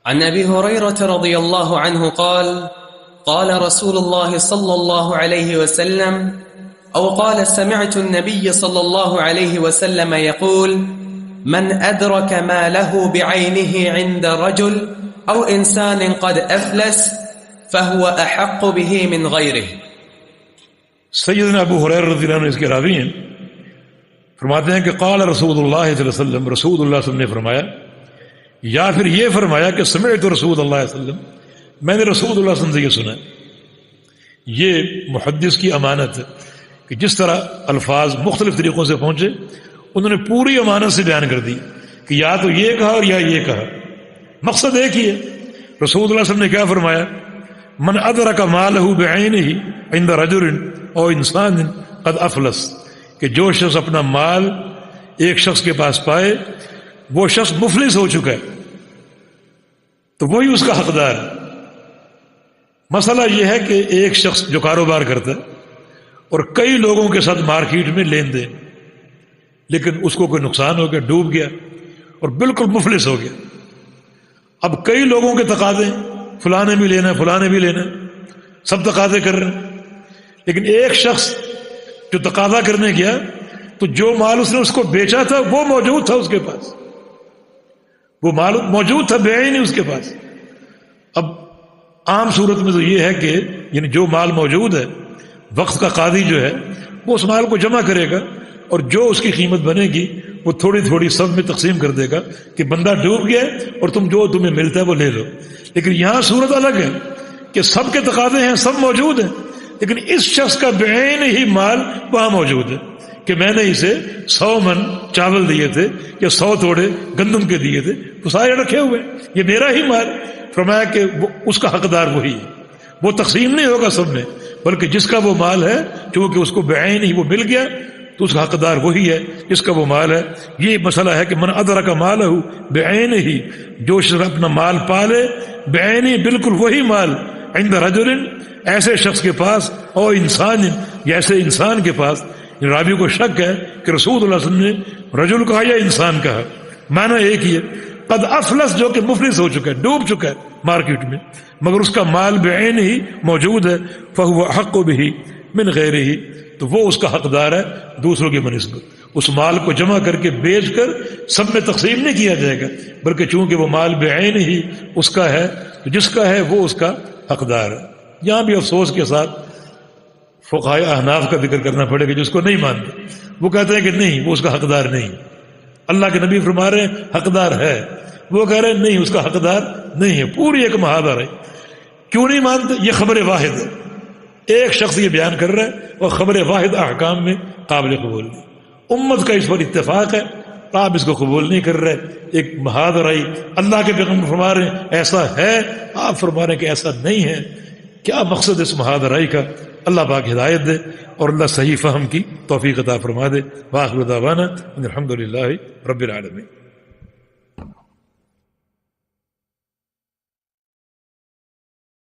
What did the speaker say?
عن أبي هريرة رضي الله عنه قال قال رسول الله صلى الله عليه وسلم أو قال سمعت النبي صلى الله عليه وسلم يقول من أدرك ما له بعينه عند رجل أو إنسان قد أفلس فهو أحق به من غيره. سیدنا ابو ہریرہ رضی اللہ عنہ اس کے راوی ہیں، فرماتے ہیں کہ قال رسول اللہ صلی اللہ علیہ وسلم، رسول اللہ صلی اللہ علیہ وسلم نے فرمایا، یا پھر یہ فرمایا کہ سمعت رسول اللہ صلی اللہ علیہ وسلم، میں نے رسول اللہ صلی اللہ علیہ وسلم سے یہ سنا. یہ محدث کی امانت ہے کہ جس طرح الفاظ مختلف طریقوں سے پہنچے انہوں نے پوری امانت سے بیان کر دی کہ یا تو یہ کہا اور یا یہ کہا، مقصد ایک ہی ہے. رسول اللہ صلی اللہ علیہ وسلم نے کیا فرمایا؟ من ادرک مالہ بعینہ عند رجل او انسان قد افلس، کہ جو شخص اپنا مال ایک شخص کے پاس پائے وہ شخص مفلس ہو چکا ہے تو وہی اس کا حقدار ہے. مسئلہ یہ ہے کہ ایک شخص جو کاروبار کرتا ہے اور کئی لوگوں کے ساتھ مارکیٹ میں لین دین، لیکن اس کو کوئی نقصان ہو گیا، ڈوب گیا اور بالکل مفلس ہو گیا. اب کئی لوگوں کے تقاضے، فلاں نے بھی لینا ہے، فلاں نے بھی لینا ہے، سب تقاضے کر رہے ہیں، لیکن ایک شخص جو تقاضا کرنے گیا تو جو مال اس نے اس کو بیچا تھا وہ موجود تھا اس کے پاس، وہ مال موجود تھا، بے ہی نہیں اس کے پاس. اب عام صورت میں تو یہ ہے کہ یعنی جو مال موجود ہے، وقت کا قاضی جو ہے وہ اس مال کو جمع کرے گا اور جو اس کی قیمت بنے گی وہ تھوڑی تھوڑی سب میں تقسیم کر دے گا کہ بندہ ڈوب گیا اور تم جو تمہیں ملتا ہے وہ لے لو. لیکن یہاں صورت الگ ہے کہ سب کے تقاضے ہیں، سب موجود ہیں، لیکن اس شخص کا بعین ہی مال وہاں موجود ہے کہ میں نے اسے 100 من چاول دیے تھے یا 100 توڑے گندم کے دیے تھے، وہ سارے رکھے ہوئے، یہ میرا ہی مال. فرمایا کہ اس کا حقدار وہی ہے، وہ تقسیم نہیں ہوگا سب میں، بلکہ جس کا وہ مال ہے چونکہ اس کو بعین ہی وہ مل گیا تو اس کا حقدار وہی ہے جس کا وہ مال ہے. یہ مسئلہ ہے کہ من ادرک مالہ بعین ہی، جو شخص اپنا مال پالے بعین ہی، بالکل وہی مال، عند رجل، ایسے شخص کے پاس، اور انسان، یا ایسے انسان کے پاس. راوی کو شک ہے کہ رسول اللہ صلی اللہ علیہ وسلم نے رجل کہا یا انسان کہا، معنی ایک ہی ہے. قد افلس، جو کہ مفلس ہو چکا ہے، ڈوب چکا ہے مارکیٹ میں، مگر اس کا مال بعین ہی موجود ہے، فہو احق بہ من غیرہ، تو وہ اس کا حقدار ہے دوسروں کی بنسبت. اس مال کو جمع کر کے بیچ کر سب میں تقسیم نہیں کیا جائے گا، بلکہ چونکہ وہ مال بعین ہی اس کا ہے تو جس کا ہے وہ اس کا حقدار ہے. یہاں بھی افسوس کے ساتھ فقہائے احناف کا ذکر کرنا پڑے گا، جس کو نہیں مانتے، وہ کہتے ہیں کہ نہیں، وہ اس کا حقدار نہیں. اللہ کے نبی فرما رہے ہیں حقدار ہے، وہ کہہ رہے ہیں نہیں، اس کا حقدار نہیں ہے. پوری ایک محاذ ہے. کیوں نہیں مانتے؟ یہ خبر واحد ہے، ایک شخص یہ بیان کر رہا ہے اور خبر واحد احکام میں قابل قبول نہیں. امت کا اس پر اتفاق ہے، آپ اس کو قبول نہیں کر رہے. ایک محاذ رائی، اللہ کے پیغمبر فرما رہے ہیں ایسا ہے، آپ فرما رہے ہیں کہ ایسا نہیں ہے. کیا مقصد اس محاذ رائی کا؟ اللہ پاک ہدایت دے اور اللہ صحیح فہم کی توفیق عطا فرما دے. وآخر دعوانا الحمدللہ رب العالمین.